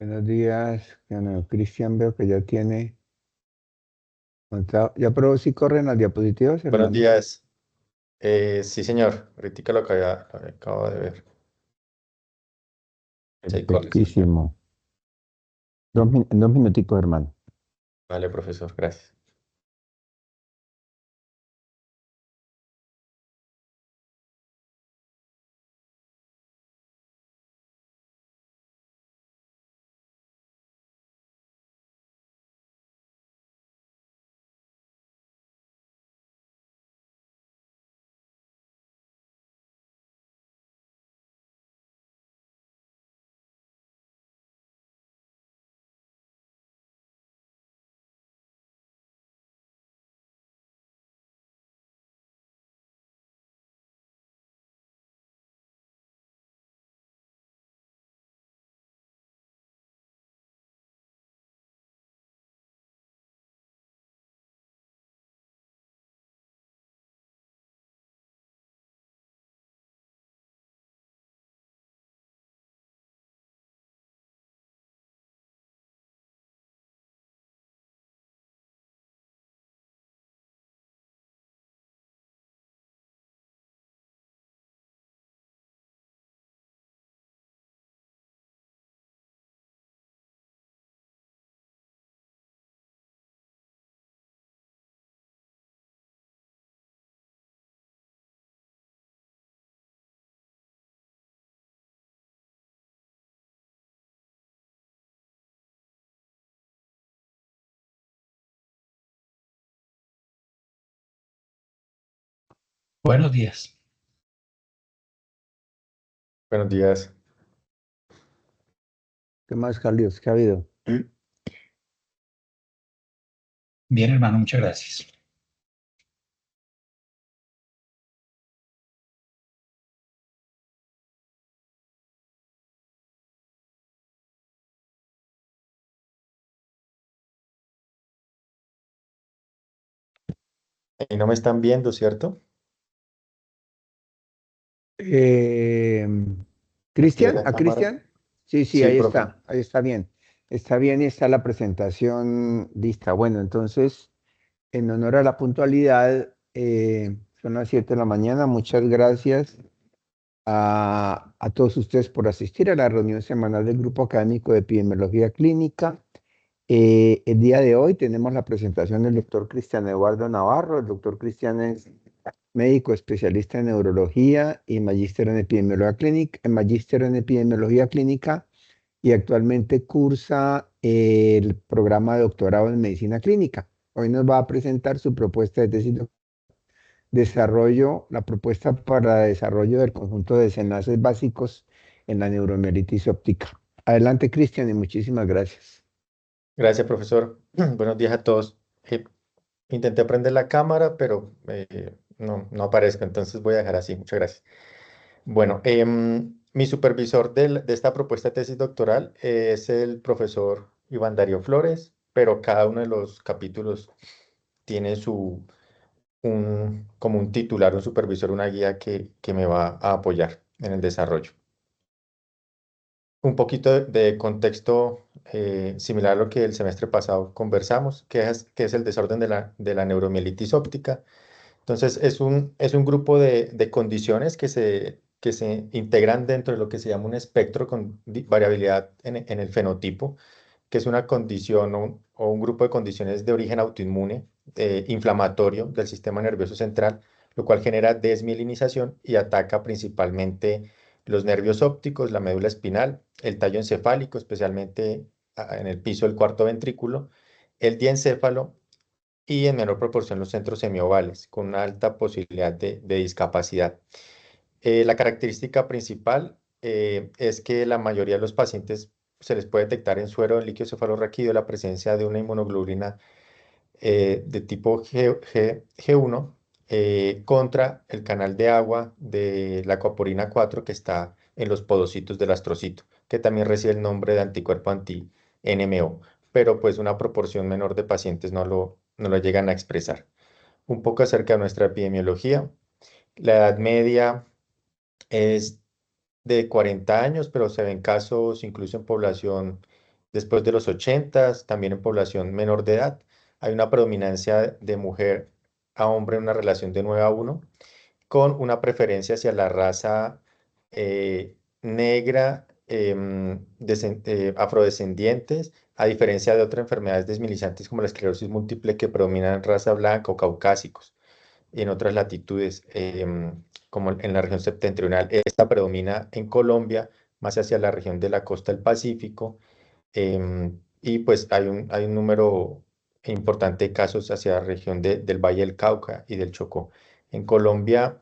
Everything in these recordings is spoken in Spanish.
Buenos días, bueno, Cristian, veo que ya tiene montado. ¿Ya probó si corren las diapositivas, Buenos hermano? días. Sí, señor. Ahorita lo acabo de ver. Sí, corre, sí, señor. Perfectísimo. En 2 minuticos, hermano. Vale, profesor. Gracias. Buenos días. Buenos días. ¿Qué más, Carlos? ¿Qué ha habido? Bien, hermano, muchas gracias. Y no me están viendo, ¿cierto? Eh, Activé ¿Cristian? la ¿A cámara. Cristian? Sí, sí, Sí, profe. ahí está bien. Está bien y está la presentación lista. Bueno, entonces, en honor a la puntualidad, son las 7 de la mañana. Muchas gracias a todos ustedes por asistir a la reunión semanal del Grupo Académico de Epidemiología Clínica. El día de hoy tenemos la presentación del doctor Cristian Eduardo Navarro. El doctor Cristian es médico especialista en neurología y magíster en epidemiología clínica y actualmente cursa el programa de doctorado en medicina clínica. Hoy nos va a presentar su propuesta de tesis de desarrollo, la propuesta para desarrollo del conjunto de desenlaces básicos en la neuromielitis óptica. Adelante, Cristian, y muchísimas gracias. Gracias, profesor. Buenos días a todos. Intenté prender la cámara, pero no aparezco, entonces voy a dejar así. Muchas gracias. Bueno, mi supervisor de esta propuesta de tesis doctoral es el profesor Iván Darío Flores, pero cada uno de los capítulos tiene como un titular, un supervisor, una guía que me va a apoyar en el desarrollo. Un poquito de contexto similar a lo que el semestre pasado conversamos, que es el desorden de la neuromielitis óptica. Entonces, es un grupo de condiciones que se integran dentro de lo que se llama un espectro con variabilidad en el fenotipo, que es una condición o un grupo de condiciones de origen autoinmune, inflamatorio del sistema nervioso central, lo cual genera desmielinización y ataca principalmente los nervios ópticos, la médula espinal, el tallo encefálico, especialmente en el piso del cuarto ventrículo, el diencéfalo y en menor proporción los centros semiovales, con una alta posibilidad de discapacidad. La característica principal es que la mayoría de los pacientes se les puede detectar en suero en líquido cefalorraquídeo la presencia de una inmunoglobulina de tipo G1 contra el canal de agua de la acuaporina 4 que está en los podocitos del astrocito, que también recibe el nombre de anticuerpo anti-NMO, pero pues una proporción menor de pacientes no lo llegan a expresar. Un poco acerca de nuestra epidemiología. La edad media es de 40 años, pero se ven casos incluso en población Después de los 80, también en población menor de edad, hay una predominancia de mujer a hombre en una relación de 9-1, con una preferencia hacia la raza negra, afrodescendientes, a diferencia de otras enfermedades desmilizantes como la esclerosis múltiple que predominan en raza blanca o caucásicos y en otras latitudes, como en la región septentrional. Esta predomina en Colombia, más hacia la región de la costa del Pacífico, y pues hay un número importante de casos hacia la región del Valle del Cauca y del Chocó. En Colombia,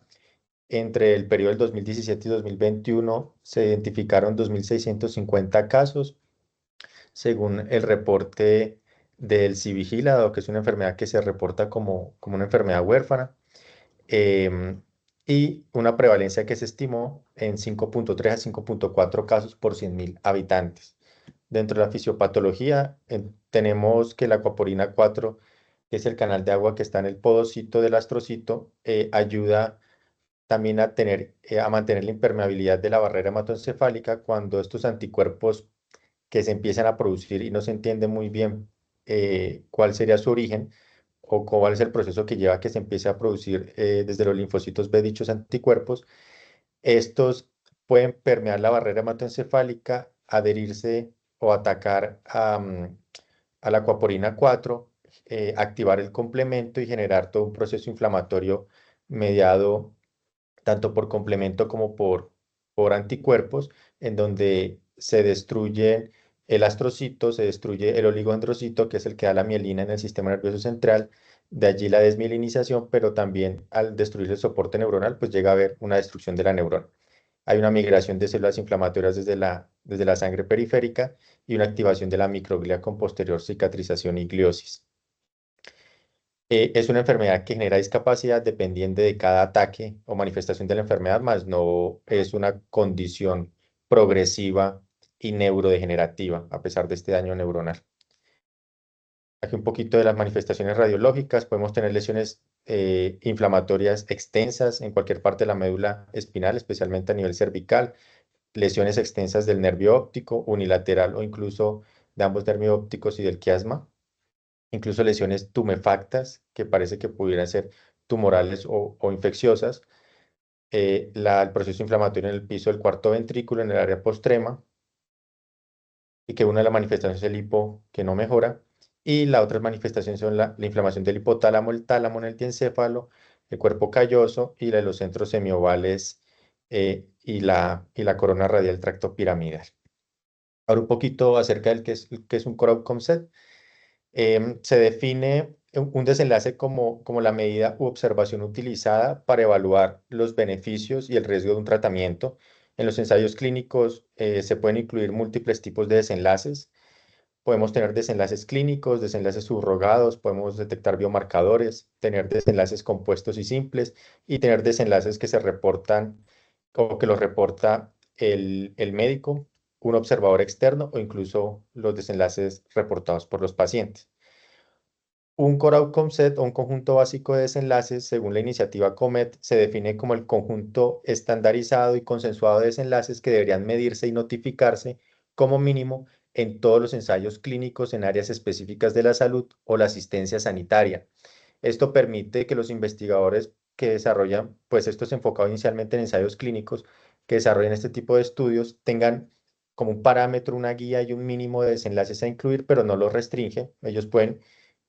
entre el periodo del 2017 y 2021, se identificaron 2.650 casos, según el reporte del Civigila, dado que es una enfermedad que se reporta como una enfermedad huérfana, y una prevalencia que se estimó en 5.3 a 5.4 casos por 100.000 habitantes. Dentro de la fisiopatología, tenemos que la acuaporina 4, que es el canal de agua que está en el podocito del astrocito, ayuda también a mantener la impermeabilidad de la barrera hematoencefálica cuando estos anticuerpos que se empiezan a producir y no se entiende muy bien cuál sería su origen o cuál es el proceso que lleva a que se empiece a producir desde los linfocitos B dichos anticuerpos. Estos pueden permear la barrera hematoencefálica, adherirse o atacar a la acuaporina 4, activar el complemento y generar todo un proceso inflamatorio mediado tanto por complemento como por anticuerpos, en donde se destruye el astrocito, se destruye el oligodendrocito, que es el que da la mielina en el sistema nervioso central, de allí la desmielinización, pero también al destruir el soporte neuronal, pues llega a haber una destrucción de la neurona. Hay una migración de células inflamatorias desde la sangre periférica y una activación de la microglia con posterior cicatrización y gliosis. Es una enfermedad que genera discapacidad dependiente de cada ataque o manifestación de la enfermedad, más no es una condición progresiva y neurodegenerativa, a pesar de este daño neuronal. Aquí un poquito de las manifestaciones radiológicas. Podemos tener lesiones inflamatorias extensas en cualquier parte de la médula espinal, especialmente a nivel cervical, lesiones extensas del nervio óptico, unilateral o incluso de ambos nervios ópticos y del quiasma, incluso lesiones tumefactas que parece que pudieran ser tumorales o infecciosas, el proceso inflamatorio en el piso del cuarto ventrículo, en el área postrema, y que una de las manifestaciones es el hipo que no mejora, y la otra manifestación son la inflamación del hipotálamo, el tálamo en el diencéfalo, el cuerpo calloso y la de los centros semiovales, y la corona radial del tracto piramidal. Ahora un poquito acerca del que es un core outcome set. Se define un desenlace como la medida u observación utilizada para evaluar los beneficios y el riesgo de un tratamiento. En los ensayos clínicos se pueden incluir múltiples tipos de desenlaces. Podemos tener desenlaces clínicos, desenlaces subrogados, podemos detectar biomarcadores, tener desenlaces compuestos y simples y tener desenlaces que se reportan o que los reporta el médico, un observador externo o incluso los desenlaces reportados por los pacientes. Un core outcome set o un conjunto básico de desenlaces, según la iniciativa COMET, se define como el conjunto estandarizado y consensuado de desenlaces que deberían medirse y notificarse como mínimo en todos los ensayos clínicos en áreas específicas de la salud o la asistencia sanitaria. Esto permite que los investigadores que desarrollan, pues esto es enfocado inicialmente en ensayos clínicos, que desarrollen este tipo de estudios, tengan como un parámetro, una guía y un mínimo de desenlaces a incluir, pero no los restringe.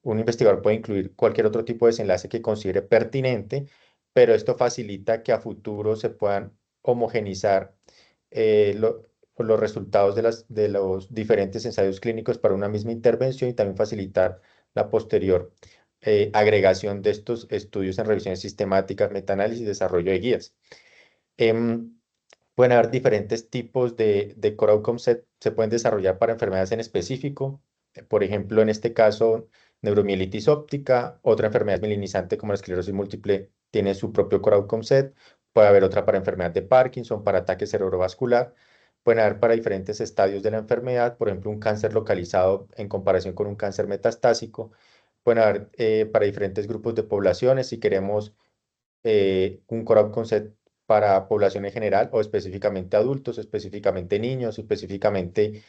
Un investigador puede incluir cualquier otro tipo de desenlace que considere pertinente, pero esto facilita que a futuro se puedan homogenizar los resultados de los diferentes ensayos clínicos para una misma intervención y también facilitar la posterior agregación de estos estudios en revisiones sistemáticas, metaanálisis y desarrollo de guías. Em, Pueden haber diferentes tipos de core outcomes se pueden desarrollar para enfermedades en específico. Por ejemplo, en este caso, neuromielitis óptica, otra enfermedad mielinizante como la esclerosis múltiple tiene su propio core outcome set. Puede haber otra para enfermedad de Parkinson, para ataque cerebrovascular. Pueden haber para diferentes estadios de la enfermedad, por ejemplo, un cáncer localizado en comparación con un cáncer metastásico. Pueden haber para diferentes grupos de poblaciones, si queremos un core outcome set para población en general o específicamente adultos, específicamente niños, específicamente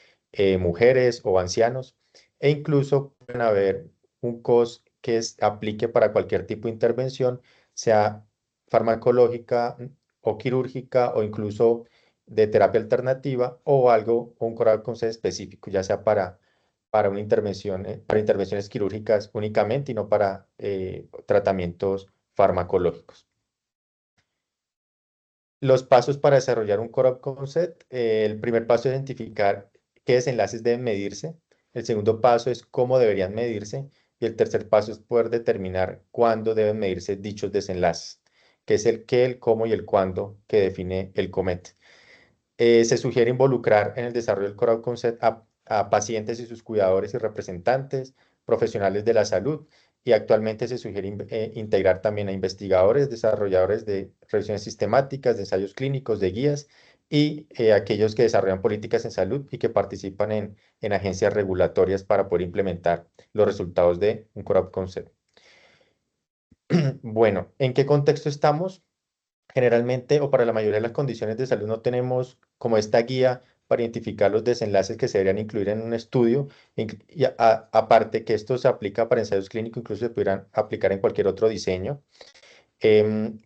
mujeres o ancianos, e incluso pueden haber un COS que aplique para cualquier tipo de intervención, sea farmacológica o quirúrgica o incluso de terapia alternativa o algo, o un coral con sede específico, ya sea para una intervención, para intervenciones quirúrgicas únicamente y no para tratamientos farmacológicos. Los pasos para desarrollar un Core of Concept. El primer paso es identificar qué desenlaces deben medirse. El segundo paso es cómo deberían medirse. Y el tercer paso es poder determinar cuándo deben medirse dichos desenlaces, que es el qué, el cómo y el cuándo que define el COMET. Se sugiere involucrar en el desarrollo del Core of Concept a pacientes y sus cuidadores y representantes, profesionales de la salud, y actualmente se sugiere integrar también a investigadores, desarrolladores de revisiones sistemáticas, de ensayos clínicos, de guías, y aquellos que desarrollan políticas en salud y que participan en agencias regulatorias para poder implementar los resultados de un Core of Concept. Bueno, ¿en qué contexto estamos? Generalmente, o para la mayoría de las condiciones de salud, no tenemos como esta guía para identificar los desenlaces que se deberían incluir en un estudio. Y aparte que esto se aplica para ensayos clínicos, incluso se pudieran aplicar en cualquier otro diseño.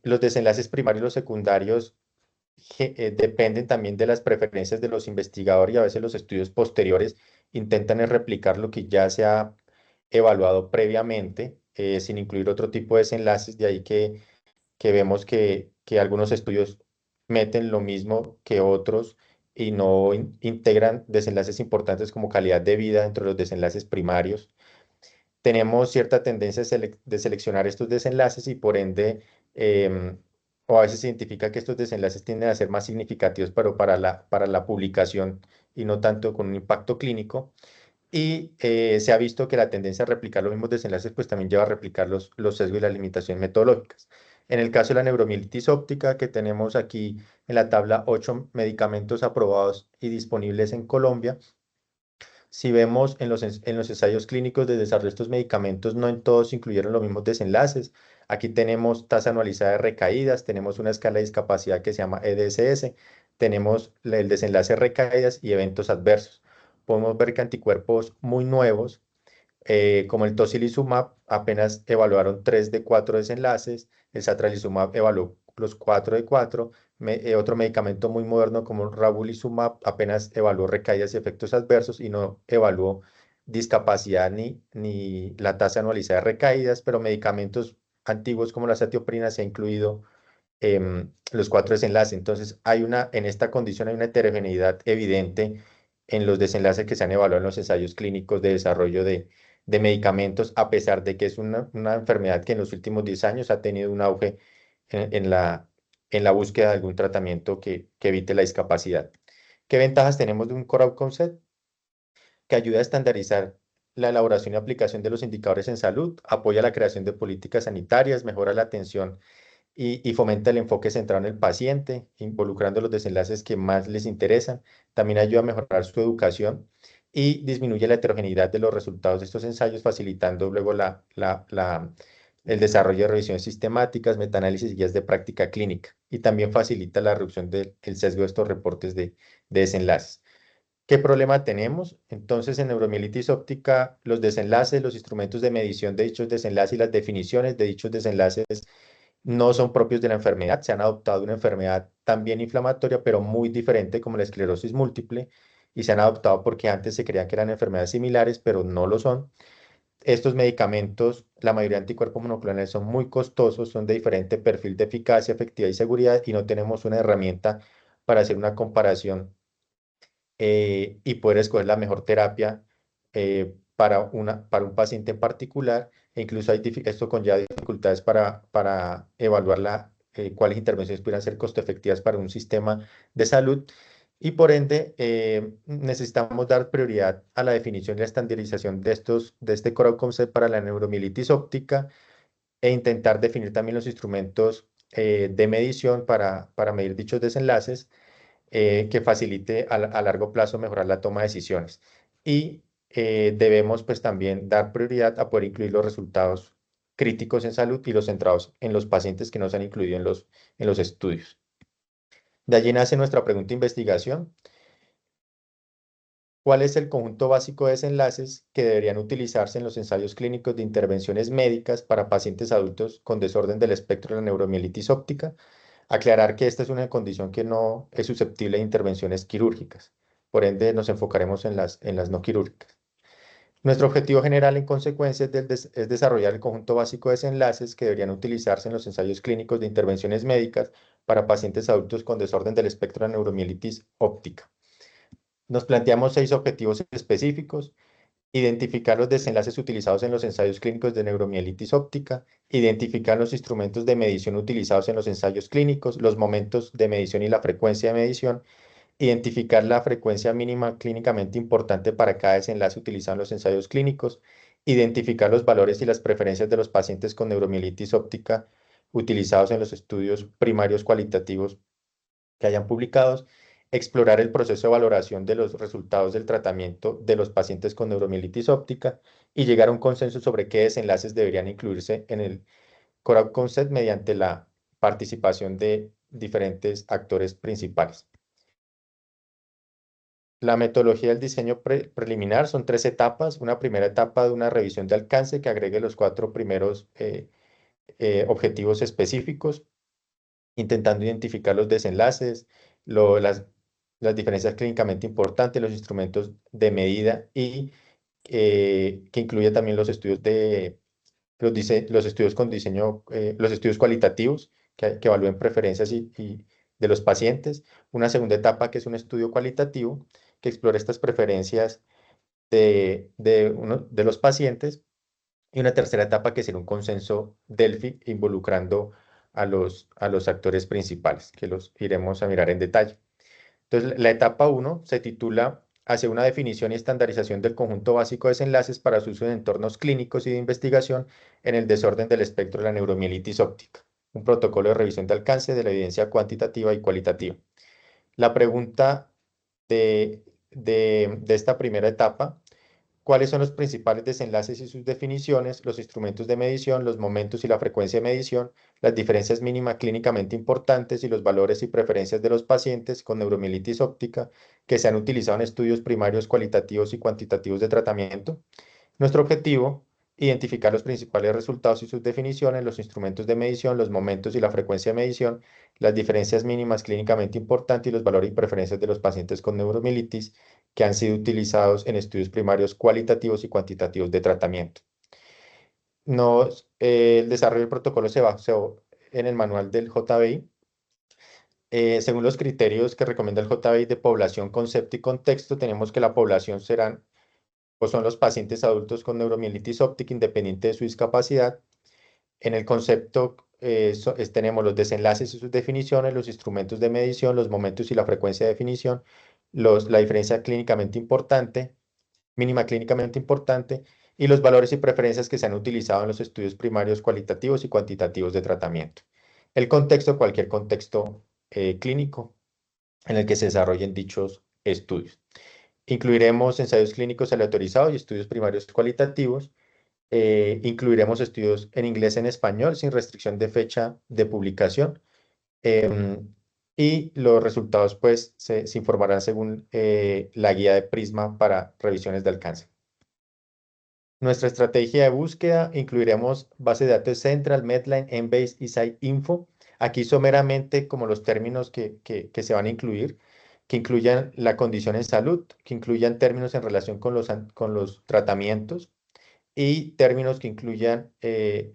Los desenlaces primarios y los secundarios dependen también de las preferencias de los investigadores, y a veces los estudios posteriores intentan replicar lo que ya se ha evaluado previamente, sin incluir otro tipo de desenlaces. De ahí que vemos que algunos estudios meten lo mismo que otros y no integran desenlaces importantes como calidad de vida dentro de los desenlaces primarios. Tenemos cierta tendencia de seleccionar estos desenlaces y por ende, o a veces se identifica que estos desenlaces tienden a ser más significativos, pero para la publicación y no tanto con un impacto clínico. Y se ha visto que la tendencia a replicar los mismos desenlaces pues también lleva a replicar los sesgos y las limitaciones metodológicas. En el caso de la neuromielitis óptica, que tenemos aquí en la tabla 8 medicamentos aprobados y disponibles en Colombia, si vemos en los ensayos clínicos de desarrollo de estos medicamentos, no en todos incluyeron los mismos desenlaces. Aquí tenemos tasa anualizada de recaídas, tenemos una escala de discapacidad que se llama EDSS, tenemos el desenlace de recaídas y eventos adversos. Podemos ver que anticuerpos muy nuevos, como el tocilizumab, apenas evaluaron 3 de 4 desenlaces, el satralizumab evaluó los 4 de 4, otro medicamento muy moderno como el ravulizumab apenas evaluó recaídas y efectos adversos y no evaluó discapacidad ni la tasa anualizada de recaídas, pero medicamentos antiguos como la satioprina se ha incluido los 4 desenlaces. Entonces, en esta condición hay una heterogeneidad evidente en los desenlaces que se han evaluado en los ensayos clínicos de desarrollo de medicamentos, a pesar de que es una enfermedad que en los últimos 10 años ha tenido un auge en la búsqueda de algún tratamiento que evite la discapacidad. ¿Qué ventajas tenemos de un Core Concept? Que ayuda a estandarizar la elaboración y aplicación de los indicadores en salud, apoya la creación de políticas sanitarias, mejora la atención y fomenta el enfoque centrado en el paciente, involucrando los desenlaces que más les interesan. También ayuda a mejorar su educación y disminuye la heterogeneidad de los resultados de estos ensayos, facilitando luego el desarrollo de revisiones sistemáticas, metaanálisis y guías de práctica clínica. Y también facilita la reducción del sesgo de estos reportes de desenlaces. ¿Qué problema tenemos? Entonces, en neuromielitis óptica, los desenlaces, los instrumentos de medición de dichos desenlaces y las definiciones de dichos desenlaces no son propios de la enfermedad. Se han adoptado de una enfermedad también inflamatoria, pero muy diferente como la esclerosis múltiple, y se han adoptado porque antes se creían que eran enfermedades similares, pero no lo son. Estos medicamentos, la mayoría de anticuerpos monoclonales, son muy costosos, son de diferente perfil de eficacia, efectividad y seguridad, y no tenemos una herramienta para hacer una comparación y poder escoger la mejor terapia para un paciente en particular. E incluso esto conlleva dificultades para evaluar cuáles intervenciones pudieran ser costo efectivas para un sistema de salud. Y por ende, necesitamos dar prioridad a la definición y la estandarización de este Core Concept para la neuromielitis óptica, e intentar definir también los instrumentos de medición para medir dichos desenlaces, que facilite a largo plazo mejorar la toma de decisiones. Y debemos pues también dar prioridad a poder incluir los resultados críticos en salud y los centrados en los pacientes que no se han incluido en los estudios. De allí nace nuestra pregunta de investigación. ¿Cuál es el conjunto básico de desenlaces que deberían utilizarse en los ensayos clínicos de intervenciones médicas para pacientes adultos con desorden del espectro de la neuromielitis óptica? Aclarar que esta es una condición que no es susceptible de intervenciones quirúrgicas. Por ende, nos enfocaremos en las no quirúrgicas. Nuestro objetivo general, en consecuencia, es desarrollar el conjunto básico de desenlaces que deberían utilizarse en los ensayos clínicos de intervenciones médicas para pacientes adultos con desorden del espectro de la neuromielitis óptica. Nos planteamos 6 objetivos específicos: identificar los desenlaces utilizados en los ensayos clínicos de neuromielitis óptica, identificar los instrumentos de medición utilizados en los ensayos clínicos, los momentos de medición y la frecuencia de medición, identificar la frecuencia mínima clínicamente importante para cada desenlace utilizado en los ensayos clínicos, identificar los valores y las preferencias de los pacientes con neuromielitis óptica utilizados en los estudios primarios cualitativos que hayan publicados, explorar el proceso de valoración de los resultados del tratamiento de los pacientes con neuromielitis óptica y llegar a un consenso sobre qué desenlaces deberían incluirse en el Core Outcome Concept mediante la participación de diferentes actores principales. La metodología del diseño preliminar son 3 etapas. Una primera etapa de una revisión de alcance que agregue los 4 primeros objetivos específicos, intentando identificar los desenlaces, las diferencias clínicamente importantes, los instrumentos de medida y que incluye también los estudios los estudios con diseño, los estudios cualitativos que evalúen preferencias y de los pacientes. Una segunda etapa que es un estudio cualitativo que explora estas preferencias de los pacientes. Y una tercera etapa que será un consenso Delphi involucrando a los actores principales, que los iremos a mirar en detalle. Entonces, la etapa 1 se titula Hacia una definición y estandarización del conjunto básico de desenlaces para su uso en entornos clínicos y de investigación en el desorden del espectro de la neuromielitis óptica. Un protocolo de revisión de alcance de la evidencia cuantitativa y cualitativa. La pregunta de esta primera etapa: ¿cuáles son los principales desenlaces y sus definiciones, los instrumentos de medición, los momentos y la frecuencia de medición, las diferencias mínimas clínicamente importantes y los valores y preferencias de los pacientes con neuromielitis óptica que se han utilizado en estudios primarios cualitativos y cuantitativos de tratamiento? Nuestro objetivo: identificar los principales resultados y sus definiciones, los instrumentos de medición, los momentos y la frecuencia de medición, las diferencias mínimas clínicamente importantes y los valores y preferencias de los pacientes con neuromielitis que han sido utilizados en estudios primarios cualitativos y cuantitativos de tratamiento. El desarrollo del protocolo se basó en el manual del JBI. Según los criterios que recomienda el JBI de población, concepto y contexto, tenemos que la población serán o son los pacientes adultos con neuromielitis óptica independiente de su discapacidad. En el concepto tenemos los desenlaces y sus definiciones, los instrumentos de medición, los momentos y la frecuencia de definición, la diferencia clínicamente importante, mínima clínicamente importante, y los valores y preferencias que se han utilizado en los estudios primarios cualitativos y cuantitativos de tratamiento. El contexto: cualquier contexto clínico en el que se desarrollen dichos estudios. Incluiremos ensayos clínicos aleatorizados y estudios primarios cualitativos. Incluiremos estudios en inglés y en español sin restricción de fecha de publicación. Y los resultados pues se informarán según la guía de Prisma para revisiones de alcance. Nuestra estrategia de búsqueda: incluiremos base de datos Central, Medline, Embase y SciInfo. Aquí someramente como los términos que se van a incluir, que incluyan la condición en salud, que incluyan términos en relación con los tratamientos y términos que incluyan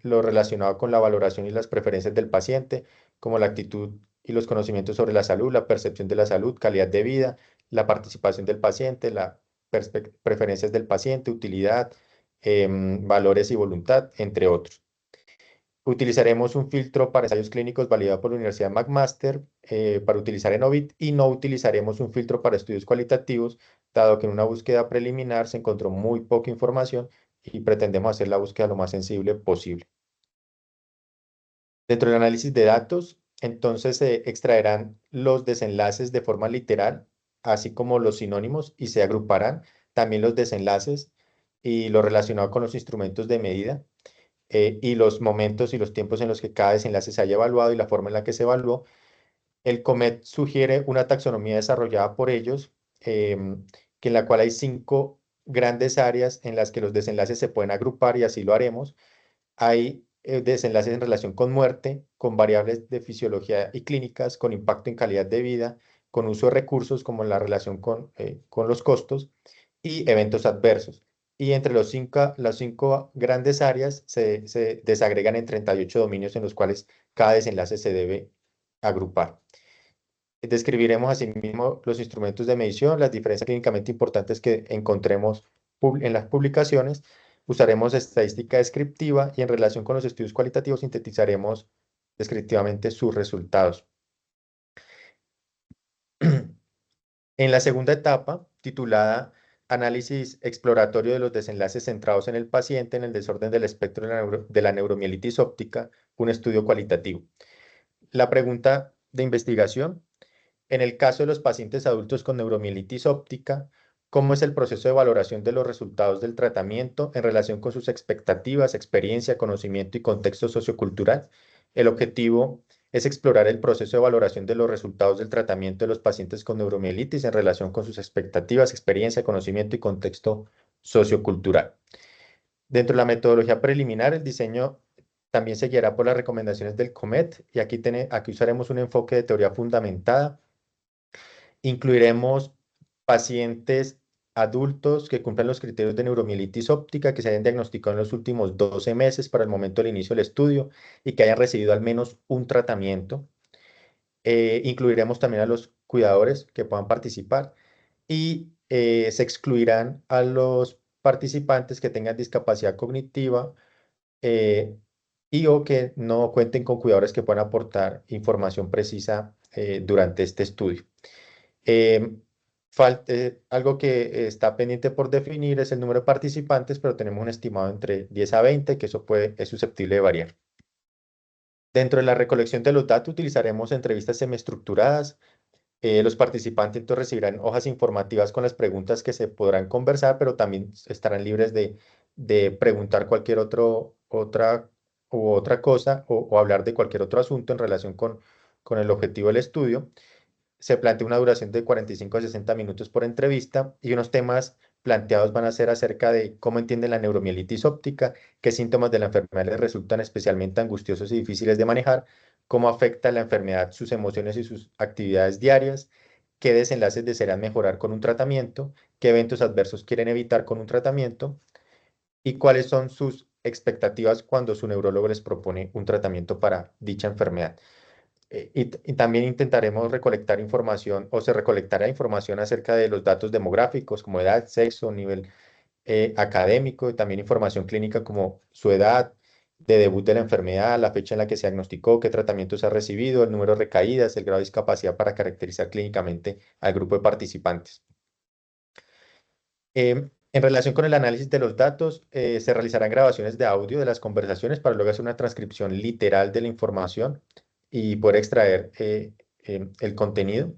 lo relacionado con la valoración y las preferencias del paciente, como la actitud y los conocimientos sobre la salud, la percepción de la salud, calidad de vida, la participación del paciente, las preferencias del paciente, utilidad, valores y voluntad, entre otros. Utilizaremos un filtro para ensayos clínicos validado por la Universidad McMaster para utilizar en OVID, y no utilizaremos un filtro para estudios cualitativos, dado que en una búsqueda preliminar se encontró muy poca información y pretendemos hacer la búsqueda lo más sensible posible. Dentro del análisis de datos, entonces se extraerán los desenlaces de forma literal, así como los sinónimos, y se agruparán también los desenlaces y lo relacionado con los instrumentos de medida y los momentos y los tiempos en los que cada desenlace se haya evaluado y la forma en la que se evaluó. El COMET sugiere una taxonomía desarrollada por ellos que en la cual hay 5 grandes áreas en las que los desenlaces se pueden agrupar y así lo haremos. Hay desenlaces en relación con muerte, con variables de fisiología y clínicas, con impacto en calidad de vida, con uso de recursos como la relación con los costos y eventos adversos. Y entre las 5 grandes áreas se desagregan en 38 dominios en los cuales cada desenlace se debe agrupar. Describiremos asimismo los instrumentos de medición, las diferencias clínicamente importantes que encontremos en las publicaciones. Usaremos estadística descriptiva y en relación con los estudios cualitativos sintetizaremos descriptivamente sus resultados. En la segunda etapa, titulada Análisis exploratorio de los desenlaces centrados en el paciente en el desorden del espectro de la neuromielitis óptica, un estudio cualitativo. La pregunta de investigación: en el caso de los pacientes adultos con neuromielitis óptica, ¿cómo es el proceso de valoración de los resultados del tratamiento en relación con sus expectativas, experiencia, conocimiento y contexto sociocultural? El objetivo es explorar el proceso de valoración de los resultados del tratamiento de los pacientes con neuromielitis en relación con sus expectativas, experiencia, conocimiento y contexto sociocultural. Dentro de la metodología preliminar, el diseño también se guiará por las recomendaciones del COMET y aquí usaremos un enfoque de teoría fundamentada. Incluiremos pacientes adultos que cumplan los criterios de neuromielitis óptica, que se hayan diagnosticado en los últimos 12 meses para el momento del inicio del estudio y que hayan recibido al menos un tratamiento. Incluiremos también a los cuidadores que puedan participar y se excluirán a los participantes que tengan discapacidad cognitiva y o que no cuenten con cuidadores que puedan aportar información precisa durante este estudio. Algo que está pendiente por definir es el número de participantes, pero tenemos un estimado entre 10 a 20, que eso es susceptible de variar. Dentro de la recolección de los datos utilizaremos entrevistas semiestructuradas. Los participantes entonces recibirán hojas informativas con las preguntas que se podrán conversar, pero también estarán libres de preguntar cualquier otra cosa o hablar de cualquier otro asunto en relación con el objetivo del estudio. Se plantea una duración de 45 a 60 minutos por entrevista y unos temas planteados van a ser acerca de cómo entienden la neuromielitis óptica, qué síntomas de la enfermedad les resultan especialmente angustiosos y difíciles de manejar, cómo afecta la enfermedad sus emociones y sus actividades diarias, qué desenlaces desearán mejorar con un tratamiento, qué eventos adversos quieren evitar con un tratamiento y cuáles son sus expectativas cuando su neurólogo les propone un tratamiento para dicha enfermedad. Y también intentaremos recolectar información o se recolectará información acerca de los datos demográficos como edad, sexo, nivel académico y también información clínica como su edad de debut de la enfermedad, la fecha en la que se diagnosticó, qué tratamientos ha recibido, el número de recaídas, el grado de discapacidad para caracterizar clínicamente al grupo de participantes. En relación con el análisis de los datos, se realizarán grabaciones de audio de las conversaciones para luego hacer una transcripción literal de la información y poder extraer el contenido.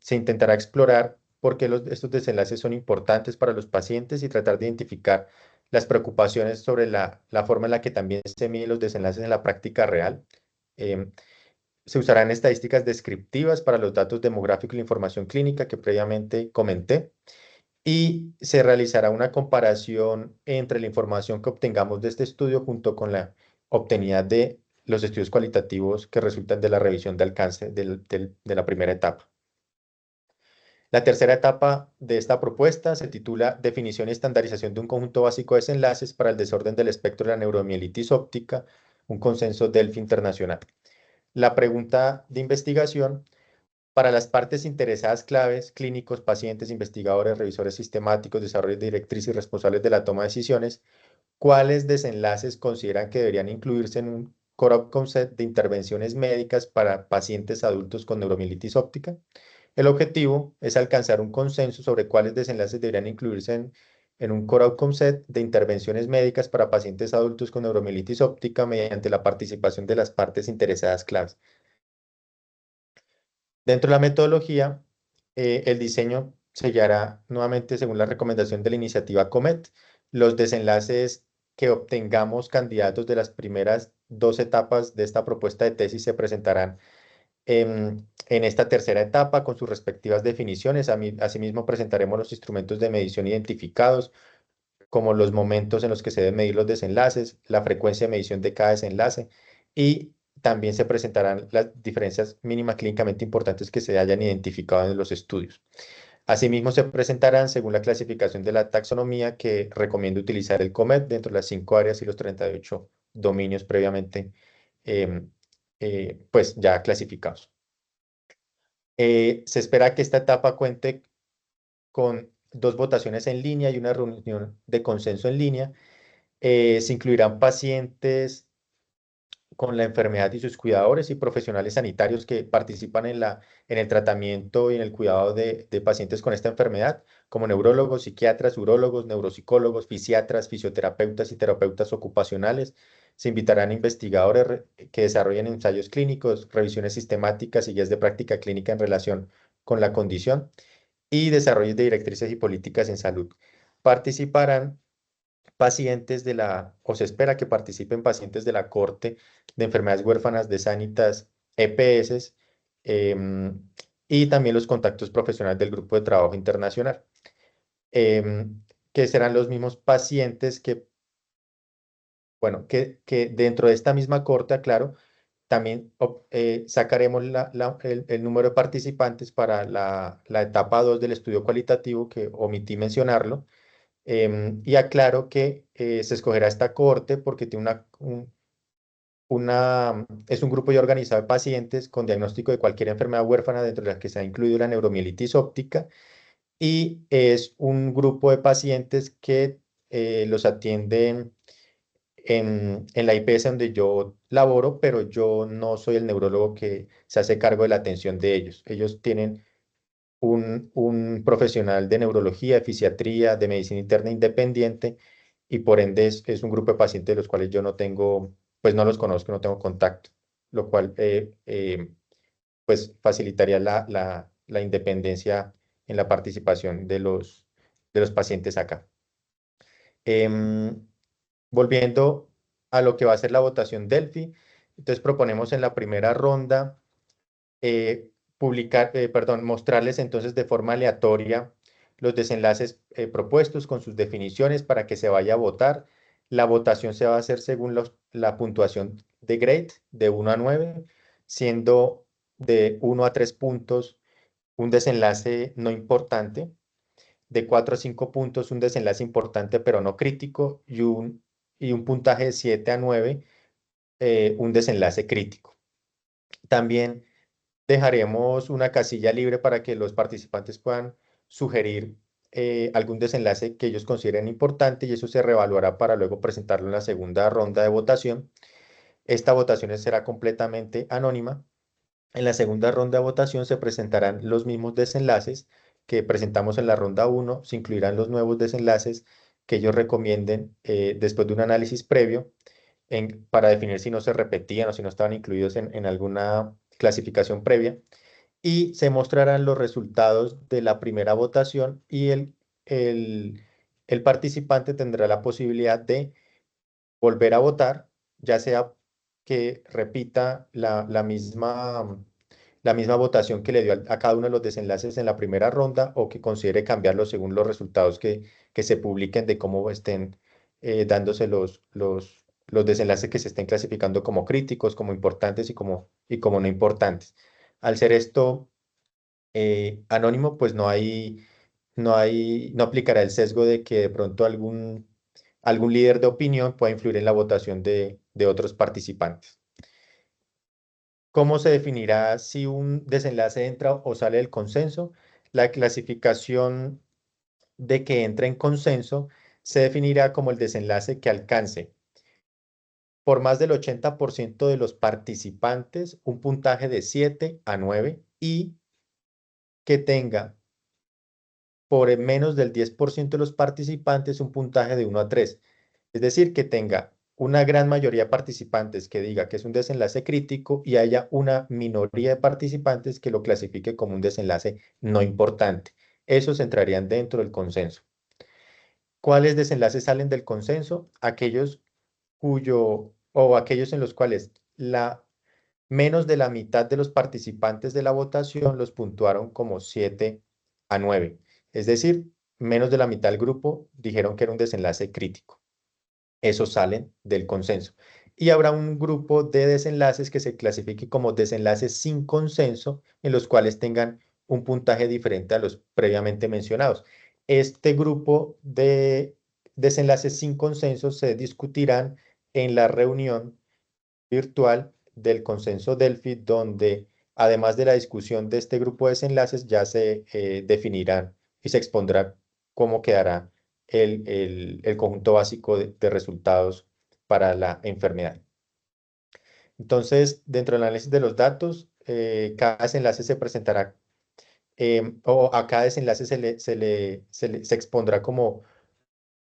Se intentará explorar por qué estos desenlaces son importantes para los pacientes y tratar de identificar las preocupaciones sobre la forma en la que también se miden los desenlaces en la práctica real. Se usarán estadísticas descriptivas para los datos demográficos y la información clínica que previamente comenté. Y se realizará una comparación entre la información que obtengamos de este estudio junto con la obtenida de los estudios cualitativos que resultan de la revisión de alcance de la primera etapa. La tercera etapa de esta propuesta se titula Definición y estandarización de un conjunto básico de desenlaces para el desorden del espectro de la neuromielitis óptica, un consenso Delphi internacional. La pregunta de investigación: para las partes interesadas claves, clínicos, pacientes, investigadores, revisores sistemáticos, desarrolladores, directrices y responsables de la toma de decisiones, ¿cuáles desenlaces consideran que deberían incluirse en un Core Outcome Set de intervenciones médicas para pacientes adultos con neuromielitis óptica? El objetivo es alcanzar un consenso sobre cuáles desenlaces deberían incluirse en un Core Outcome Set de intervenciones médicas para pacientes adultos con neuromielitis óptica mediante la participación de las partes interesadas claves. Dentro de la metodología, el diseño se guiará nuevamente según la recomendación de la iniciativa COMET. Los desenlaces que obtengamos candidatos de las primeras 2 etapas de esta propuesta de tesis se presentarán en esta tercera etapa con sus respectivas definiciones. Asimismo, presentaremos los instrumentos de medición identificados, como los momentos en los que se deben medir los desenlaces, la frecuencia de medición de cada desenlace y también se presentarán las diferencias mínimas clínicamente importantes que se hayan identificado en los estudios. Asimismo, se presentarán según la clasificación de la taxonomía que recomiendo utilizar el COMET dentro de las 5 áreas y los 38 dominios previamente pues ya clasificados. Se espera que esta etapa cuente con 2 votaciones en línea y una reunión de consenso en línea. Se incluirán pacientes con la enfermedad y sus cuidadores y profesionales sanitarios que participan en el tratamiento y en el cuidado de pacientes con esta enfermedad, como neurólogos, psiquiatras, urólogos, neuropsicólogos, fisiatras, fisioterapeutas y terapeutas ocupacionales. Se invitarán investigadores que desarrollen ensayos clínicos, revisiones sistemáticas y guías de práctica clínica en relación con la condición y desarrollo de directrices y políticas en salud. Participarán pacientes o se espera que participen pacientes de la Corte de Enfermedades Huérfanas de Sanitas EPS y también los contactos profesionales del Grupo de Trabajo Internacional, que serán los mismos pacientes bueno, que dentro de esta misma Corte, aclaro, también sacaremos el número de participantes para la etapa 2 del estudio cualitativo, que omití mencionarlo. Y aclaro que se escogerá esta cohorte porque tiene es un grupo ya organizado de pacientes con diagnóstico de cualquier enfermedad huérfana, dentro de la que se ha incluido la neuromielitis óptica, y es un grupo de pacientes que los atienden en la IPS donde yo laboro, pero yo no soy el neurólogo que se hace cargo de la atención de ellos. Ellos tienen un profesional de neurología, de fisiatría, de medicina interna independiente, y por ende es un grupo de pacientes de los cuales yo no tengo, pues no los conozco, no tengo contacto, lo cual pues facilitaría la independencia en la participación de los pacientes acá. Volviendo a lo que va a ser la votación Delphi, entonces proponemos en la primera ronda mostrarles entonces de forma aleatoria los desenlaces propuestos con sus definiciones para que se vaya a votar. La votación se va a hacer según la puntuación de grade de 1 a 9, siendo de 1 a 3 puntos un desenlace no importante, de 4 a 5 puntos un desenlace importante pero no crítico, y un puntaje de 7 a 9 un desenlace crítico. También dejaremos una casilla libre para que los participantes puedan sugerir algún desenlace que ellos consideren importante, y eso se reevaluará para luego presentarlo en la segunda ronda de votación. Esta votación será completamente anónima. En la segunda ronda de votación se presentarán los mismos desenlaces que presentamos en la ronda 1, se incluirán los nuevos desenlaces que ellos recomienden después de un análisis previo para definir si no se repetían o si no estaban incluidos en alguna clasificación previa, y se mostrarán los resultados de la primera votación, y el participante tendrá la posibilidad de volver a votar, ya sea que repita la misma votación que le dio a cada uno de los desenlaces en la primera ronda, o que considere cambiarlo según los resultados que se publiquen de cómo estén dándose los desenlaces que se estén clasificando como críticos, como importantes y como no importantes. Al ser esto anónimo, pues no aplicará el sesgo de que de pronto algún líder de opinión pueda influir en la votación de otros participantes. ¿Cómo se definirá si un desenlace entra o sale del consenso? La clasificación de que entra en consenso se definirá como el desenlace que alcance por más del 80% de los participantes un puntaje de 7 a 9, y que tenga por menos del 10% de los participantes un puntaje de 1 a 3. Es decir, que tenga una gran mayoría de participantes que diga que es un desenlace crítico y haya una minoría de participantes que lo clasifique como un desenlace no importante. Esos entrarían dentro del consenso. ¿Cuáles desenlaces salen del consenso? Aquellos aquellos en los cuales menos de la mitad de los participantes de la votación los puntuaron como 7 a 9. Es decir, menos de la mitad del grupo dijeron que era un desenlace crítico. Esos salen del consenso. Y habrá un grupo de desenlaces que se clasifique como desenlaces sin consenso, en los cuales tengan un puntaje diferente a los previamente mencionados. Este grupo de desenlaces sin consenso se discutirán en la reunión virtual del consenso Delphi, donde además de la discusión de este grupo de desenlaces, ya se definirán y se expondrá cómo quedará el conjunto básico de resultados para la enfermedad. Entonces, dentro del análisis de los datos, cada desenlace se presentará o a cada desenlace se expondrá como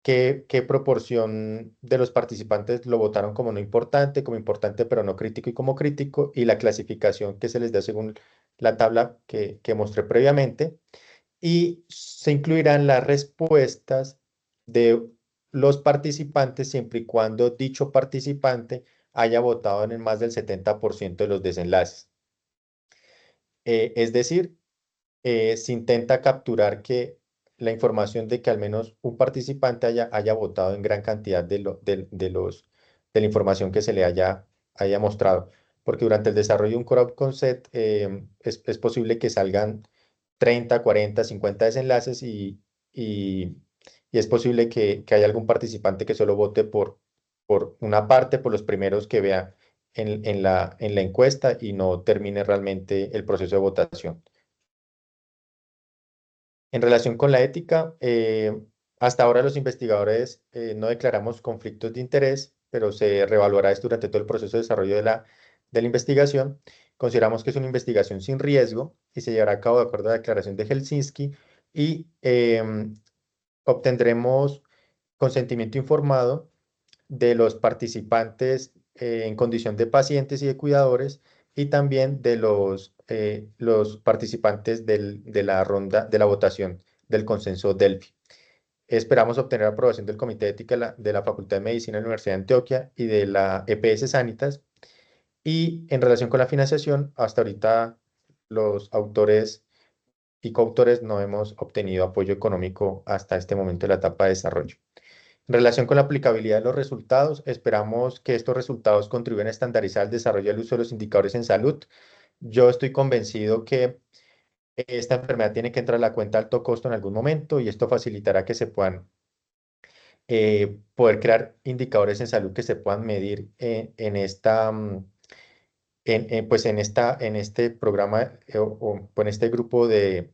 qué proporción de los participantes lo votaron como importante pero no crítico y como crítico, y la clasificación que se les da según la tabla que mostré previamente. Y se incluirán las respuestas de los participantes siempre y cuando dicho participante haya votado en el más del 70% de los desenlaces. Es decir, se intenta capturar que la información de que al menos un participante haya votado en gran cantidad de la información que se le haya mostrado. Porque durante el desarrollo de un crowd concept es posible que salgan 30, 40, 50 desenlaces y es posible que haya algún participante que solo vote por una parte, por los primeros que vea en la encuesta y no termine realmente el proceso de votación. En relación con la ética, hasta ahora los investigadores no declaramos conflictos de interés, pero se reevaluará esto durante todo el proceso de desarrollo de la investigación. Consideramos que es una investigación sin riesgo y se llevará a cabo de acuerdo a la Declaración de Helsinki y obtendremos consentimiento informado de los participantes en condición de pacientes y de cuidadores y también de los participantes de la ronda de la votación del consenso Delphi. Esperamos obtener aprobación del Comité de Ética de la Facultad de Medicina de la Universidad de Antioquia y de la EPS Sanitas. Y en relación con la financiación, hasta ahorita los autores y coautores no hemos obtenido apoyo económico hasta este momento de la etapa de desarrollo. En relación con la aplicabilidad de los resultados, esperamos que estos resultados contribuyan a estandarizar el desarrollo del uso de los indicadores en salud. Yo estoy convencido que esta enfermedad tiene que entrar a la cuenta de alto costo en algún momento y esto facilitará que se puedan poder crear indicadores en salud que se puedan medir en esta, pues en este programa o en este grupo de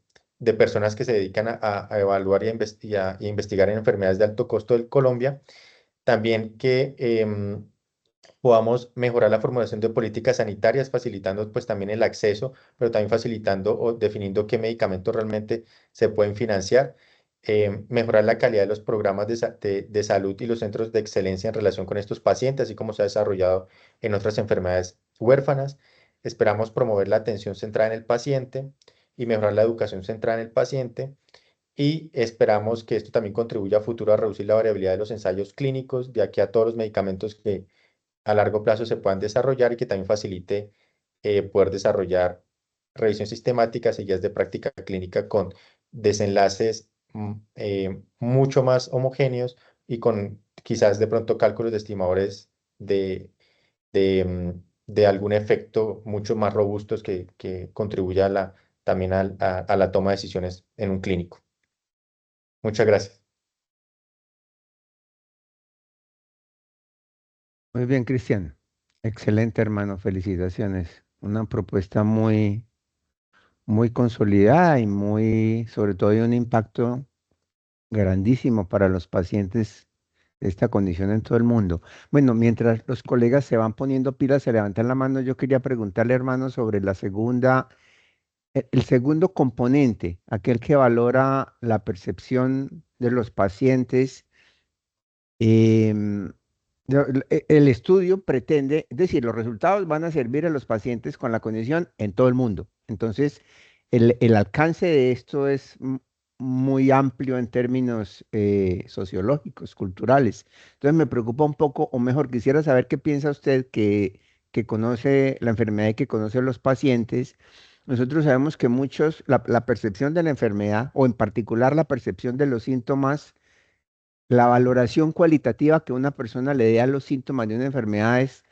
personas que se dedican a evaluar y a investigar en enfermedades de alto costo de Colombia. También que podamos mejorar la formulación de políticas sanitarias, facilitando pues también el acceso, pero también facilitando o definiendo qué medicamentos realmente se pueden financiar, mejorar la calidad de los programas de salud y los centros de excelencia en relación con estos pacientes, así como se ha desarrollado en otras enfermedades huérfanas. Esperamos promover la atención centrada en el paciente y mejorar la educación centrada en el paciente. Y esperamos que esto también contribuya a futuro a reducir la variabilidad de los ensayos clínicos, de aquí a todos los medicamentos que a largo plazo se puedan desarrollar y que también facilite poder desarrollar revisión sistemáticas y guías de práctica clínica con desenlaces mucho más homogéneos y con quizás de pronto cálculos de estimadores de algún efecto mucho más robustos que contribuya también a la toma de decisiones en un clínico. Muchas gracias. Muy bien, Cristian. Excelente, hermano. Felicitaciones. Una propuesta muy, muy consolidada y muy, sobre todo, de un impacto grandísimo para los pacientes de esta condición en todo el mundo. Bueno, mientras los colegas se van poniendo pilas, se levantan la mano, yo quería preguntarle, hermano, sobre el segundo componente, aquel que valora la percepción de los pacientes. em, el estudio pretende, es decir, los resultados van a servir a los pacientes con la condición en todo el mundo. Entonces, el alcance de esto es muy amplio en términos sociológicos, culturales. Entonces, me preocupa un poco, o mejor, quisiera saber qué piensa usted que conoce la enfermedad y que conoce los pacientes, nosotros sabemos que muchos, la percepción de la enfermedad, o en particular la percepción de los síntomas, la valoración cualitativa que una persona le dé a los síntomas de una enfermedad es,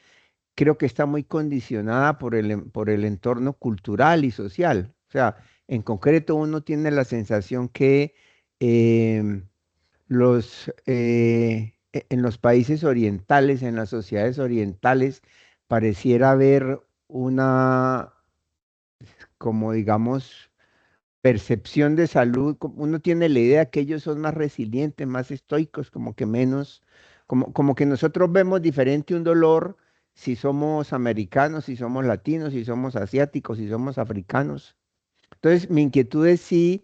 creo que está muy condicionada por el entorno cultural y social. O sea, en concreto uno tiene la sensación que em, en los países orientales, en las sociedades orientales, pareciera haber una, como digamos, percepción de salud. Uno tiene la idea que ellos son más resilientes, más estoicos, como que menos, como que nosotros vemos diferente un dolor si somos americanos, si somos latinos, si somos asiáticos, si somos africanos. Entonces, mi inquietud es si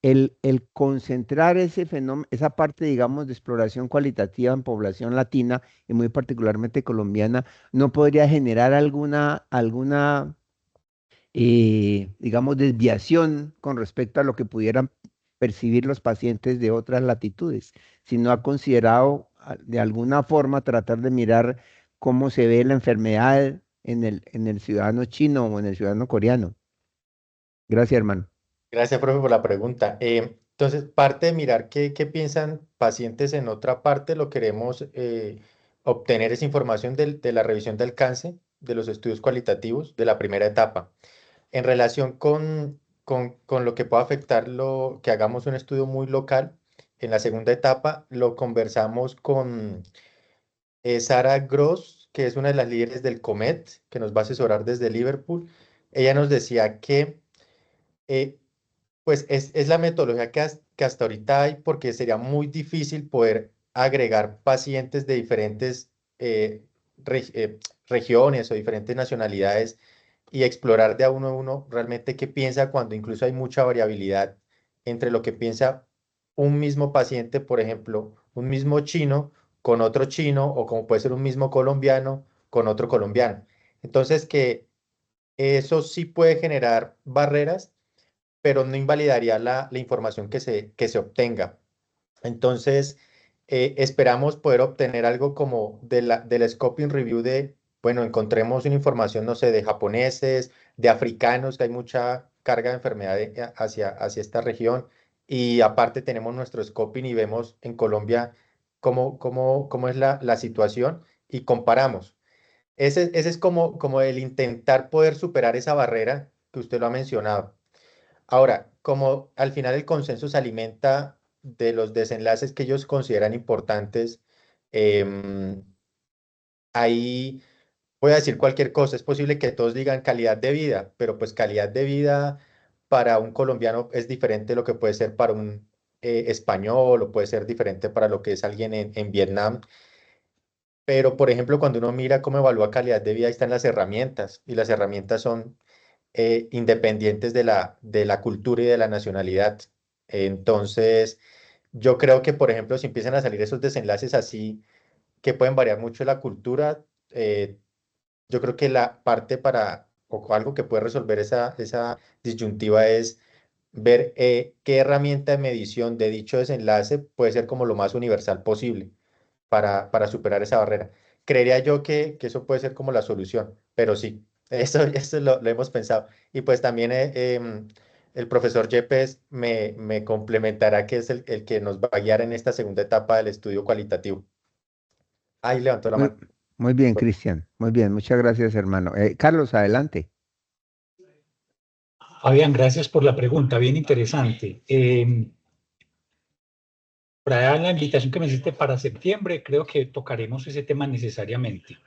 el concentrar ese fenómeno, esa parte, digamos, de exploración cualitativa en población latina y muy particularmente colombiana, no podría generar alguna digamos, desviación con respecto a lo que pudieran percibir los pacientes de otras latitudes, si no ha considerado de alguna forma tratar de mirar cómo se ve la enfermedad en el ciudadano chino o en el ciudadano coreano. Gracias, hermano. Gracias, profe, por la pregunta. Entonces, parte de mirar qué piensan pacientes en otra parte, lo queremos obtener esa información de la revisión de alcance de los estudios cualitativos de la primera etapa. En relación con lo que pueda afectar que hagamos un estudio muy local, en la segunda etapa lo conversamos con Sara Gross, que es una de las líderes del COMET, que nos va a asesorar desde Liverpool. Ella nos decía que eh, pues es la metodología que hasta ahorita hay, porque sería muy difícil poder agregar pacientes de diferentes regiones o diferentes nacionalidades y explorar de a uno realmente qué piensa, cuando incluso hay mucha variabilidad entre lo que piensa un mismo paciente, por ejemplo, un mismo chino con otro chino, o como puede ser un mismo colombiano con otro colombiano. Entonces, que eso sí puede generar barreras, pero no invalidaría la información que se obtenga. Entonces, esperamos poder obtener algo como del scoping review de, bueno, encontremos una información, no sé, de japoneses, de africanos, que hay mucha carga de enfermedad hacia esta región, y aparte tenemos nuestro scoping y vemos en Colombia cómo es la situación y comparamos. Ese es como el intentar poder superar esa barrera que usted lo ha mencionado. Ahora, como al final el consenso se alimenta de los desenlaces que ellos consideran importantes, em, ahí voy a decir cualquier cosa. Es posible que todos digan calidad de vida, pero pues calidad de vida para un colombiano es diferente de lo que puede ser para un español, o puede ser diferente para lo que es alguien en Vietnam. Pero, por ejemplo, cuando uno mira cómo evalúa calidad de vida, ahí están las herramientas, y las herramientas son independientes de la cultura y de la nacionalidad. Entonces, yo creo que, por ejemplo, si empiezan a salir esos desenlaces así, que pueden variar mucho la cultura, yo creo que la parte o algo que puede resolver esa disyuntiva es ver qué herramienta de medición de dicho desenlace puede ser como lo más universal posible para superar esa barrera. Creería yo que eso puede ser como la solución, pero sí, eso lo hemos pensado. Y pues también el profesor Yepes me complementará, que es el que nos va a guiar en esta segunda etapa del estudio cualitativo. Ahí levantó la Muy, mano. muy bien, Cristian. Muy bien, muchas gracias, hermano. Carlos, adelante. Fabián, gracias por la pregunta, bien interesante. Para la invitación que me hiciste para septiembre, creo que tocaremos ese tema necesariamente.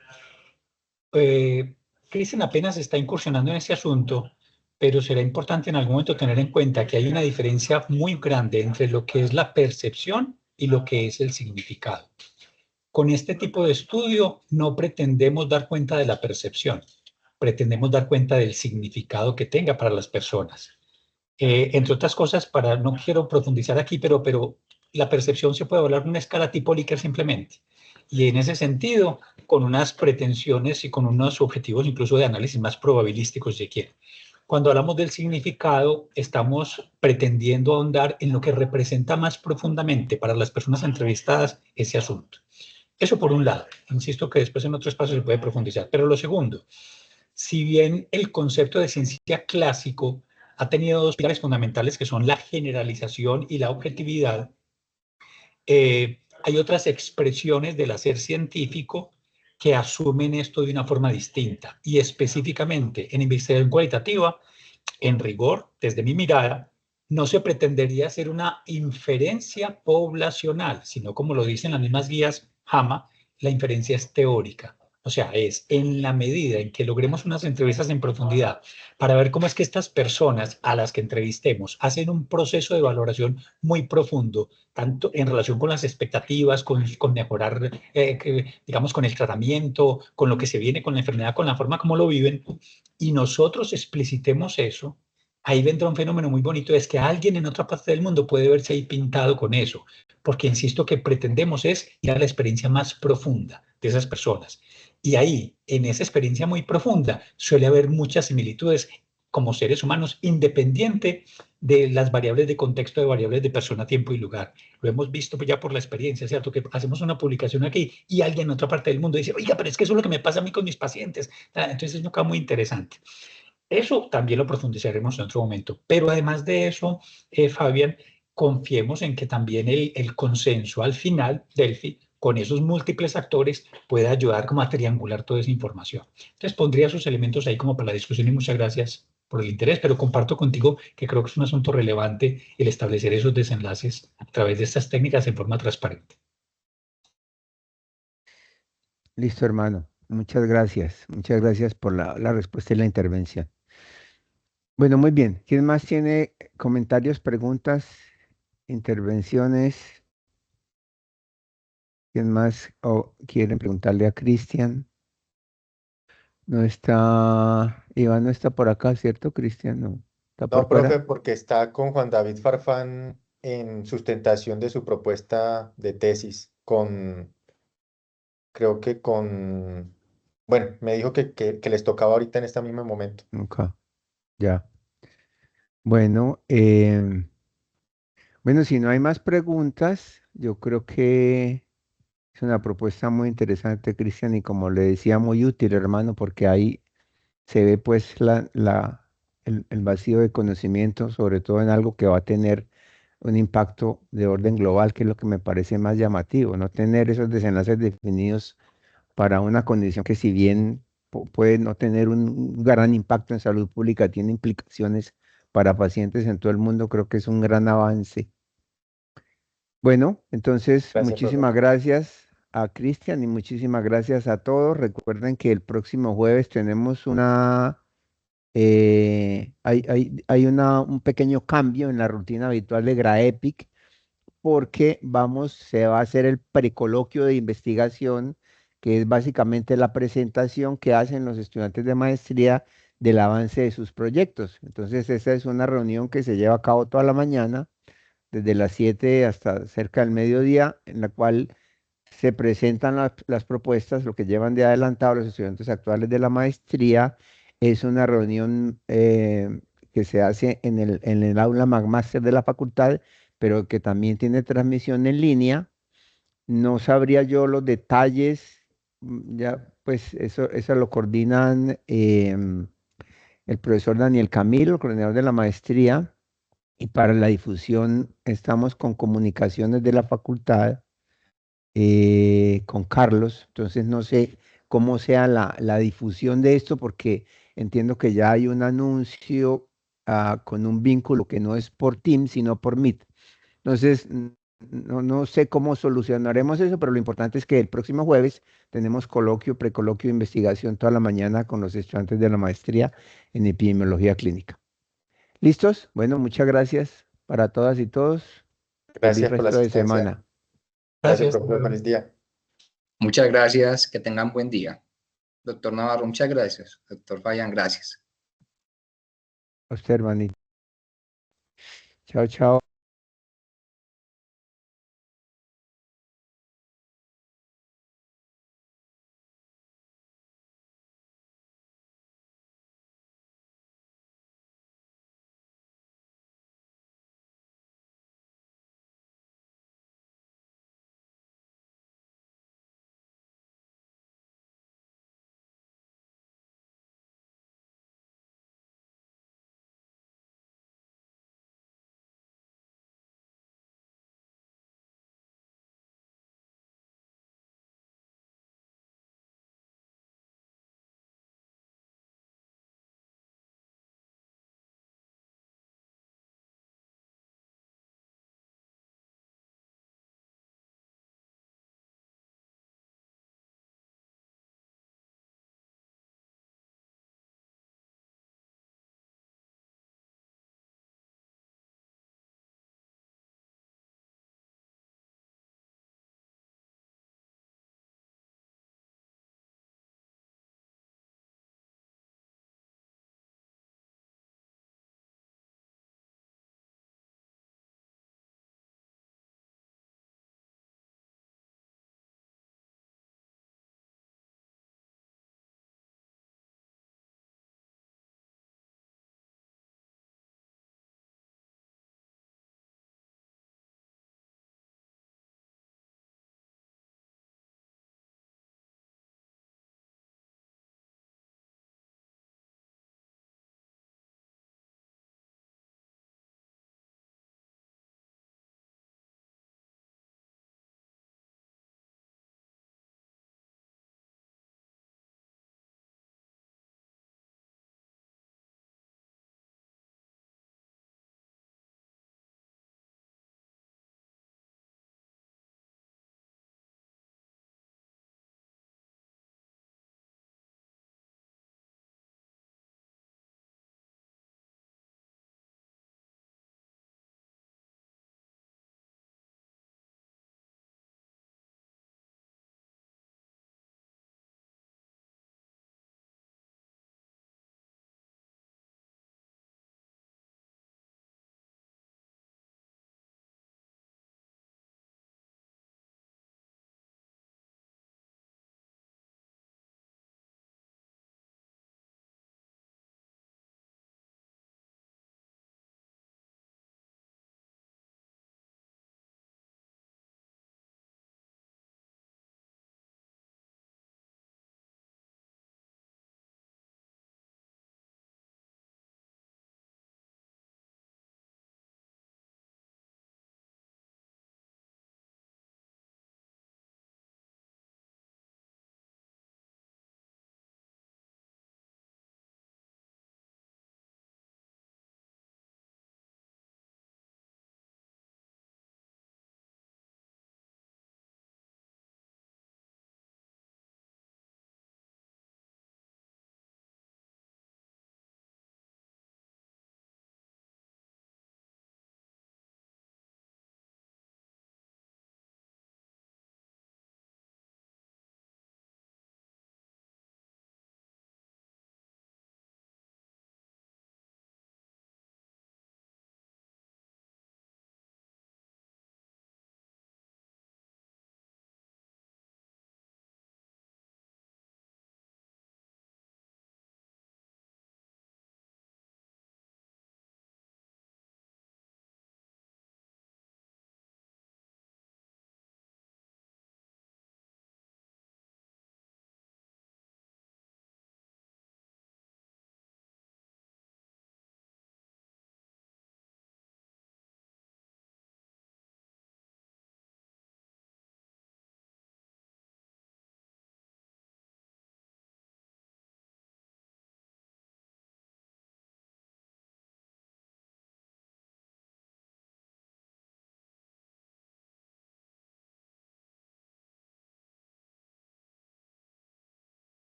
Cristian apenas está incursionando en este asunto, pero será importante en algún momento tener en cuenta que hay una diferencia muy grande entre lo que es la percepción y lo que es el significado. Con este tipo de estudio no pretendemos dar cuenta de la percepción, pretendemos dar cuenta del significado que tenga para las personas. Entre otras cosas, no quiero profundizar aquí, pero la percepción se puede hablar de una escala tipo Likert simplemente. Y en ese sentido, con unas pretensiones y con unos objetivos incluso de análisis más probabilísticos, si quiere. Cuando hablamos del significado, estamos pretendiendo ahondar en lo que representa más profundamente para las personas entrevistadas ese asunto. Eso por un lado. Insisto que después en otro espacio se puede profundizar. Pero lo segundo, si bien el concepto de ciencia clásico ha tenido dos pilares fundamentales que son la generalización y la objetividad, hay otras expresiones del hacer científico que asumen esto de una forma distinta. Y específicamente en investigación cualitativa, en rigor, desde mi mirada, no se pretendería hacer una inferencia poblacional, sino como lo dicen las mismas guías JAMA, la inferencia es teórica. O sea, es en la medida en que logremos unas entrevistas en profundidad para ver cómo es que estas personas a las que entrevistemos hacen un proceso de valoración muy profundo, tanto en relación con las expectativas, con mejorar, digamos, con el tratamiento, con lo que se viene con la enfermedad, con la forma como lo viven, y nosotros explicitemos eso, ahí vendrá un fenómeno muy bonito, es que alguien en otra parte del mundo puede verse ahí pintado con eso, porque insisto que pretendemos es ir a la experiencia más profunda de esas personas. Y ahí, en esa experiencia muy profunda, suele haber muchas similitudes como seres humanos, independiente de las variables de contexto, de variables de persona, tiempo y lugar. Lo hemos visto ya por la experiencia, ¿cierto? Que hacemos una publicación aquí y alguien en otra parte del mundo dice, oiga, pero es que eso es lo que me pasa a mí con mis pacientes. Entonces es un caso muy interesante. Eso también lo profundizaremos en otro momento. Pero además de eso, Fabián, confiemos en que también el consenso al final, Delphi, con esos múltiples actores, puede ayudar como a triangular toda esa información. Entonces pondría esos elementos ahí como para la discusión y muchas gracias por el interés, pero comparto contigo que creo que es un asunto relevante el establecer esos desenlaces a través de estas técnicas en forma transparente. Listo, hermano. Muchas gracias. Muchas gracias por la respuesta y la intervención. Bueno, muy bien. ¿Quién más tiene comentarios, preguntas, intervenciones? ¿Quién más quieren preguntarle a Cristian? No está, Iván no está por acá, ¿cierto, Cristian? No, está por No, profe, fuera. porque está con Juan David Farfán en sustentación de su propuesta de tesis creo que bueno, me dijo que les tocaba ahorita en este mismo momento. Nunca, ya. Bueno, bueno, si no hay más preguntas, yo creo que es una propuesta muy interesante, Cristian, y como le decía, muy útil, hermano, porque ahí se ve pues el vacío de conocimiento, sobre todo en algo que va a tener un impacto de orden global, que es lo que me parece más llamativo, no tener esos desenlaces definidos para una condición que si bien puede no tener un gran impacto en salud pública, tiene implicaciones para pacientes en todo el mundo, creo que es un gran avance. Bueno, entonces Gracias, profe. muchísimas gracias a Cristian y muchísimas gracias a todos. Recuerden que el próximo jueves tenemos un pequeño cambio en la rutina habitual de GRAEPIC porque se va a hacer el precoloquio de investigación, que es básicamente la presentación que hacen los estudiantes de maestría del avance de sus proyectos. Entonces, esta es una reunión que se lleva a cabo toda la mañana, desde las 7 hasta cerca del mediodía, en la cual se presentan las propuestas, lo que llevan de adelantado los estudiantes actuales de la maestría. Es una reunión que se hace en el aula McMaster de la facultad, pero que también tiene transmisión en línea. No sabría yo los detalles, ya pues eso lo coordinan el profesor Daniel Camilo, el coordinador de la maestría, y para la difusión estamos con comunicaciones de la facultad con Carlos, entonces no sé cómo sea la difusión de esto, porque entiendo que ya hay un anuncio con un vínculo que no es por Teams, sino por Meet. Entonces, no sé cómo solucionaremos eso, pero lo importante es que el próximo jueves tenemos coloquio, precoloquio de investigación toda la mañana con los estudiantes de la maestría en epidemiología clínica. ¿Listos? Bueno, muchas gracias para todas y todos. Feliz Gracias por la resto de asistencia. semana. Gracias, Gracias. profe. Feliz día. Muchas gracias, que tengan buen día. Doctor Navarro, muchas gracias. Doctor Fabián, gracias. A usted, hermanito. Chao, chao.